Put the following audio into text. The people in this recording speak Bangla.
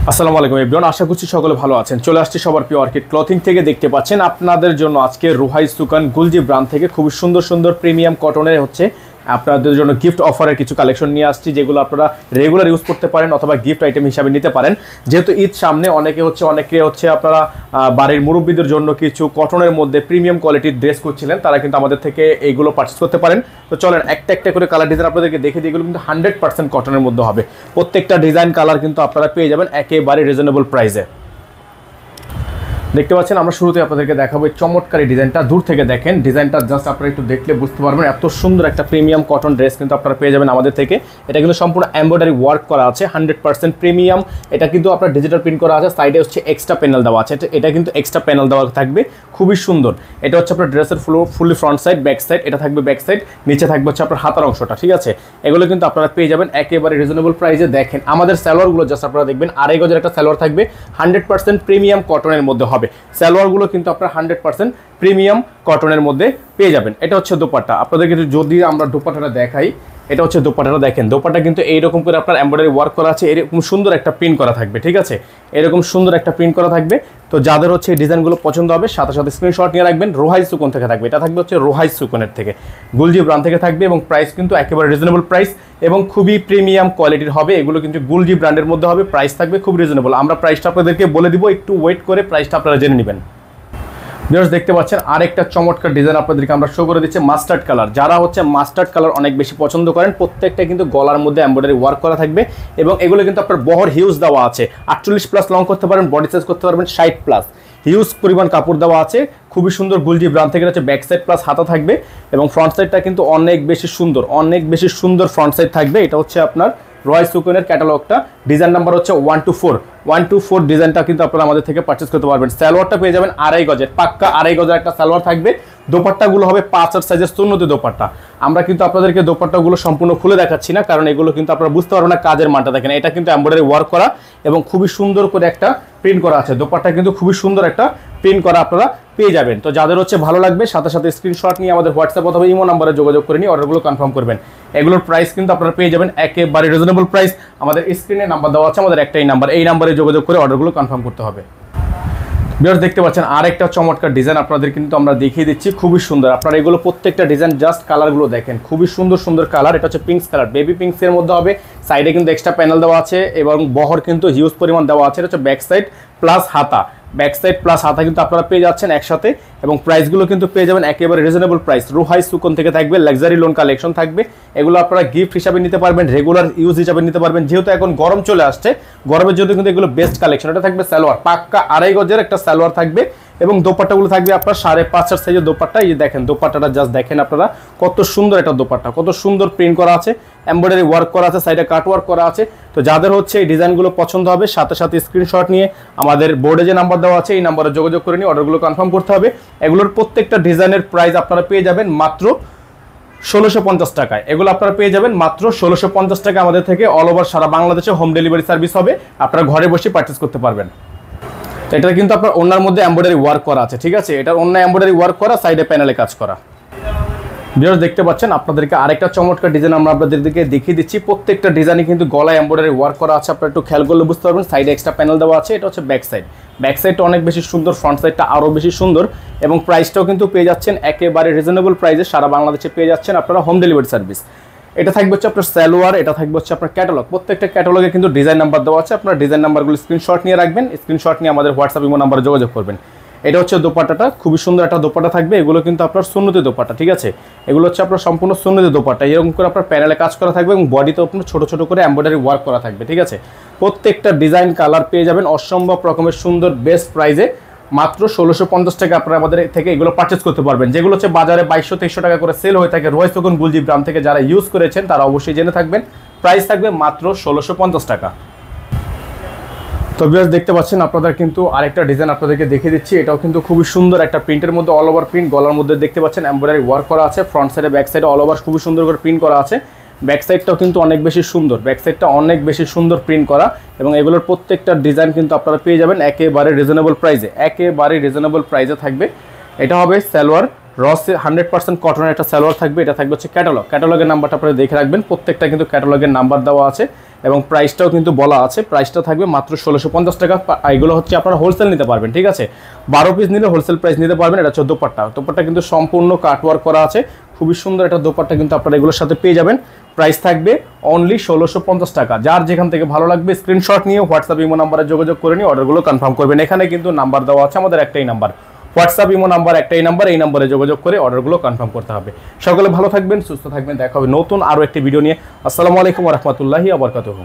আসসালামু আলাইকুম এভরিওয়ান, আশা করছি সকলে ভালো আছেন। চলে আসছি সবার প্রিয় অর্কিড ক্লথিং থেকে। দেখতে পাচ্ছেন আপনাদের জন্য আজকে রুহাই সুকান গুলজি ব্র্যান্ড থেকে খুব সুন্দর সুন্দর প্রিমিয়াম কটনের আপনাদের জন্য গিফট অফারের কিছু কালেকশন নিয়ে আসছি, যেগুলো আপনারা রেগুলার ইউজ করতে পারেন অথবা গিফট আইটেম হিসাবে নিতে পারেন। যেহেতু ঈদ সামনে, অনেকে আপনারা বাড়ির মুরব্বীদের জন্য কিছু কটনের মধ্যে প্রিমিয়াম কোয়ালিটির ড্রেস করছিলেন, তারা কিন্তু আমাদের থেকে এইগুলো পারচেস করতে পারেন। তো চলেন একটা একটা করে কালার ডিজাইন আপনাদেরকে দেখে দিই। এগুলো কিন্তু 100% কটনের মধ্যে হবে। প্রত্যেকটা ডিজাইন কালার কিন্তু আপনারা পেয়ে যাবেন একেবারে রিজনেবল প্রাইসে। দেখতে পাচ্ছেন আমরা শুরুতে আপনাদেরকে দেখাবো এই চমৎকার ডিজাইনটা। দূর থেকে দেখেন ডিজাইনটা, জাস্ট আপনারা একটু দেখলে বুঝতে পারবেন এত সুন্দর একটা প্রিমিয়াম কটন ড্রেস কিন্তু আপনারা পেয়ে যাবেন আমাদের থেকে। এটা কিন্তু সম্পূর্ণ এমব্রয়ডারি ওয়ার্ক করা আছে, 100% প্রিমিয়াম। এটা কিন্তু আপনার ডিজিটাল প্রিন্ট করা আছে, সাইডে হচ্ছে এক্সট্রা প্যানেল দেওয়া আছে। এটা কিন্তু এক্সট্রা প্যানেল দেওয়া থাকবে, খুবই সুন্দর। এটা হচ্ছে আপনার ড্রেসের ফুলি ফ্রন্ট সাইড, ব্যাক সাইড। এটা থাকবে ব্যাক সাইড, নিচে থাকবে হচ্ছে আপনার হাতার অংশটা, ঠিক আছে। এগুলো কিন্তু আপনারা পেয়ে যাবেন একেবারে রিজনেবল প্রাইসে। দেখেন আমাদের সালোয়ারগুলো জাস্ট আপনারা দেখবেন, 2.5 গজের একটা সালোয়ার থাকবে, 100% প্রিমিয়াম কটনের মধ্যে হবে। সালোয়ারগুলো কিন্তু আপনারা 100% প্রিমিয়াম কটনের মধ্যে পেয়ে যাবেন। এটা হচ্ছে দোপাট্টা। আপনাদেরকে যদি আমরা দোপাট্টাটা দেখাই, এটা হচ্ছে দোপাট্টাটা। দেখেন দোপাট্টা কিন্তু এইরকম করে আপনার এমব্রয়ডারি ওয়ার্ক করা আছে, এরকম সুন্দর একটা প্রিন্ট করা থাকবে, ঠিক আছে। এরকম সুন্দর একটা প্রিন্ট করা থাকবে। তো যাদের হচ্ছে এই ডিজাইনগুলো পছন্দ হবে, সাথে সাথে স্ক্রিনশট নিয়ে রাখবেন। রোহাই সুকন থেকে থাকবে, এটা থাকবে হচ্ছে রোহাই সুকনের থেকে, গুলজি ব্র্যান্ড থেকে থাকবে। এবং প্রাইস কিন্তু একেবারে রিজনেবল প্রাইস এবং খুবই প্রিমিয়াম কোয়ালিটির হবে। এগুলো কিন্তু গুলজি ব্র্যান্ডের মধ্যে হবে, প্রাইস থাকবে খুব রিজনেবল। আমরা প্রাইসটা আপনাদেরকে বলে দিব, একটু ওয়েট করে প্রাইসটা আপনারা জেনে নেবেন। দেখতে পাচ্ছেন আরেকটা চমৎকার ডিজাইন আপনাদেরকে আমরা শো করে দিচ্ছি, মাস্টার্ড কালার। যারা হচ্ছে মাস্টার্ড কালার অনেক বেশি পছন্দ করেন, প্রত্যেকটা কিন্তু গলার মধ্যে এমব্রয়ডারি ওয়ার্ক করা থাকবে। এবং এগুলো কিন্তু আপনার বহর হিউজ দেওয়া আছে, 48+ লং করতে পারবেন, বডি সাইজ করতে পারবেন 60+। হিউজ পরিমাণ কাপড় দেওয়া আছে, খুবই সুন্দর। গুলজি ব্র্যান্ড থেকে হচ্ছে ব্যাক সাইড প্লাস হাতা থাকবে। এবং ফ্রন্ট সাইডটা কিন্তু অনেক বেশি সুন্দর ফ্রন্ট সাইড থাকবে। এটা হচ্ছে আপনার রয় সুকনের ক্যাটালগটা, ডিজাইন নাম্বার হচ্ছে 124 ডিজাইনটা কিন্তু আপনারা আমাদের থেকে পারচেস করতে পারবেন। সালোয়ারটা পেয়ে যাবেন 2.5 গজের, পাক্কা 2.5 গজের একটা সালোয়ার থাকবে। দোপাট্টাগুলো হবে 5 সাইজের সুন্নতি দোপাট্টা। আমরা কিন্তু আপনাদেরকে দোপাট্টাগুলো সম্পূর্ণ খুলে দেখাচ্ছি না, কারণ এগুলো কিন্তু আপনারা বুঝতে পারবেন না কাজের মানটা। দেখেন এটা কিন্তু এমব্রয়ডারি ওয়ার্ক করা এবং খুবই সুন্দর করে একটা প্রিন্ট করা আছে। দোপাট্টা কিন্তু খুবই সুন্দর একটা প্রিন্ট করা আপনারা পেয়ে যাবেন। তো যাদের হচ্ছে ভালো লাগবে, সাথে সাথে স্ক্রিনশট নিয়ে আমাদের হোয়াটসঅ্যাপ অথবা ইমো নাম্বারে যোগাযোগ করে নিয়ে অর্ডারগুলো কনফার্ম করবেন। এগুলোর প্রাইস কিন্তু আপনারা পেয়ে যাবেন একেবারে রিজনেবল প্রাইস। আমাদের স্ক্রিনে নাম্বার দেওয়া আছে, আমাদের একটাই নাম্বার, এই নাম্বারে যোগাযোগ করে অর্ডারগুলো কনফার্ম করতে হবে। ভিউয়ার্স দেখতে পাচ্ছেন আরেকটা চমৎকার ডিজাইন আপনাদের কিন্তু আমরা দেখিয়ে দিচ্ছি, খুবই সুন্দর। আপনারা এগুলো প্রত্যেকটা ডিজাইন জাস্ট কালারগুলো দেখেন, খুবই সুন্দর কালার। এটা হচ্ছে পিঙ্কস কালার, বেবি পিঙ্কসের মধ্যে হবে। সাইডে কিন্তু এক্সট্রা প্যানেল দেওয়া আছে এবং বহর কিন্তু হিউজ পরিমাণ দেওয়া আছে। এটা হচ্ছে ব্যাক সাইড প্লাস হাতা, কিন্তু আপনারা পেয়ে যাচ্ছেন একসাথে। এবং প্রাইসগুলো কিন্তু পেয়ে যাবেন একেবারে রিজনেবল প্রাইস। রুহাই সুকন থেকে থাকবে, লাক্সারি লোন কালেকশন থাকবে। এগুলো আপনারা গিফট হিসাবে নিতে পারবেন, রেগুলার ইউজ হিসাবে নিতে পারবেন। যেহেতু এখন গরম চলে আসছে, গরমের জন্য কিন্তু এগুলো বেস্ট কালেকশন। এটা থাকবে সালোয়ার, পাক্কা 2.5 গজের একটা সালোয়ার থাকবে। এবং দোপাট্টাগুলো থাকবে আপনার 5.5 সাইজের দোপাট্টা। এই যে দেখেন দোপাট্টাটা জাস্ট দেখেন আপনারা, কত সুন্দর একটা দোপাট্টা, কত সুন্দর প্রিন্ট করা আছে, এমব্রয়ডারি ওয়ার্ক করা আছে, সাইডে কাট ওয়ার্ক করা আছে। তো যাদের হচ্ছে এই ডিজাইনগুলো পছন্দ হবে, সাথে সাথে স্ক্রিনশট নিয়ে আমাদের বোর্ডে যে নাম্বার দেওয়া আছে এই নাম্বারে যোগাযোগ করে নিয়ে অর্ডারগুলো কনফার্ম করতে হবে। এগুলোর প্রত্যেকটা ডিজাইনের প্রাইস আপনারা পেয়ে যাবেন মাত্র 1650 টাকায়। এগুলো আপনারা পেয়ে যাবেন মাত্র 1650 টাকা আমাদের থেকে। অল ওভার সারা বাংলাদেশে হোম ডেলিভারি সার্ভিস হবে, আপনারা ঘরে বসে পারচেস করতে পারবেন। এটা কিন্তু আপনার ওনার মধ্যে এমব্রয়ডারি ওয়ার্ক করা আছে, ঠিক আছে। এটা অন্য এমব্রয়ডারি ওয়ার্ক করা, সাইডে প্যানেলে কাজ করা। ভিউয়ার্স দেখতে পাচ্ছেন আপনাদেরকে আরেকটা চমৎকার ডিজাইন আমরা আপনাদেরকে দেখিয়ে দিচ্ছি। প্রত্যেকটা ডিজাইনে কিন্তু গলায় এমব্রয়ডারি ওয়ার্ক করা আছে, আপনারা একটু খেয়াল করলে বুঝতে পারবেন। সাইডে এক্সট্রা প্যানেল দেওয়া আছে। এটা হচ্ছে ব্যাক সাইডটা অনেক বেশি সুন্দর, ফ্রন্ট সাইডটা আরও বেশি সুন্দর। এবং প্রাইসটাও কিন্তু পেয়ে যাচ্ছেন একেবারে রিজনেবল প্রাইসে, সারা বাংলাদেশে পেয়ে যাচ্ছেন আপনারা হোম ডেলিভারি সার্ভিস। এটা থাকবে হচ্ছে আপনার সালোয়ার, এটা থাকবে হচ্ছে আপনার ক্যাটালগ। প্রত্যেকটা ক্যাটালগে কিন্তু ডিজাইন নাম্বার দেওয়া আছে, আপনার ডিজাইন নাম্বারগুলো স্ক্রিনশট নিয়ে রাখবেন, স্ক্রিনশট নিয়ে আমাদের হোয়াটসঅ্যাপ ইমো নাম্বারে যোগাযোগ করবেন। এটা হচ্ছে দোপাট্টাটা, খুবই সুন্দর একটা দোপাট্টা থাকবে। এগুলো কিন্তু আপনার সুন্নতি দোপাট্টা, ঠিক আছে। এগুলো হচ্ছে আপনার সম্পূর্ণ সুন্নতি দোপাট্টা, এরকম করে আপনার প্যানেলে কাজ করা থাকবে এবং বডিতে আপনার ছোট করে এমব্রয়ডারি ওয়ার্ক করা থাকবে, ঠিক আছে। প্রত্যেকটা ডিজাইন কালার পেয়ে যাবেন অসম্ভব রকমের সুন্দর বেস্ট প্রাইসে, মাত্র 1650 টাকা আপনারা আমাদের থেকে এগুলো পারচেস করতে পারবেন। যেগুলো হচ্ছে বাজারে 2200-2300 টাকা করে সেল হয়ে থাকে। রয় সুকন গুলজি ব্র্যান্ড থেকে যারা ইউজ করেছেন তারা অবশ্যই জেনে থাকবেন, প্রাইস থাকবে মাত্র 1650 টাকা। তো ভিউয়ার্স দেখতে পাচ্ছেন আপনারা কিন্তু আরেকটা ডিজাইন আপনাদেরকে দেখিয়ে দিচ্ছি। এটাও কিন্তু খুবই সুন্দর একটা প্রিন্টের মধ্যে, অল ওভার প্রিন্ট। গলার মধ্যে দেখতে পাচ্ছেন এমব্রয়ডারি ওয়ার্ক করা আছে, ফ্রন্ট সাইডে ব্যাক সাইডে অল ওভার খুবই সুন্দর করে প্রিন্ট করা আছে। ব্যাক সাইডটাও কিন্তু অনেক বেশি সুন্দর, প্রিন্ট করা। এবং এগুলোর প্রত্যেকটা ডিজাইন কিন্তু আপনারা পেয়ে যাবেন একেবারে রিজনেবল প্রাইসে থাকবে। এটা হবে সালোয়ার, রস 100% কটনের একটা সালোয়ার থাকবে। এটা থাকবে হচ্ছে ক্যাটালগের নাম্বারটা আপনারা দেখে রাখবেন, প্রত্যেকটা কিন্তু ক্যাটালগের নাম্বার দেওয়া আছে এবং প্রাইসটাও কিন্তু বলা আছে। প্রাইসটা থাকবে মাত্র 1650 টাকা। এগুলো হচ্ছে আপনারা হোলসেল নিতে পারবেন, ঠিক আছে? 12 পিস নিলে হোলসেল প্রাইস নিতে পারবেন। এটা হচ্ছে দোপাট্টা কিন্তু সম্পূর্ণ কাটওয়ার্ক করা আছে, খুবই সুন্দর একটা দোপাট্টা কিন্তু আপনারা এগুলোর সাথে পেয়ে যাবেন। প্রাইস থাকবে অনলি 1650 টাকা। যার যেখান থেকে ভালো লাগবে স্ক্রিনশট নিয়ে হোয়াটসঅ্যাপ ইমো নাম্বারে যোগাযোগ করে নিয়ে অর্ডারগুলো কনফার্ম করবেন। এখানে কিন্তু নাম্বার দেওয়া আছে, আমাদের একটাই নাম্বার, হোয়াটসঅ্যাপ ইমো নাম্বার একটাই নাম্বার, এই নাম্বারে যোগাযোগ করে অর্ডারগুলো কনফার্ম করতে হবে। সকলে ভালো থাকবেন, সুস্থ থাকবেন, দেখা হবে নতুন আরও একটি ভিডিও নিয়ে। আসসালামু আলাইকুম ওয়া রাহমাতুল্লাহি ওয়া বারাকাতুহু।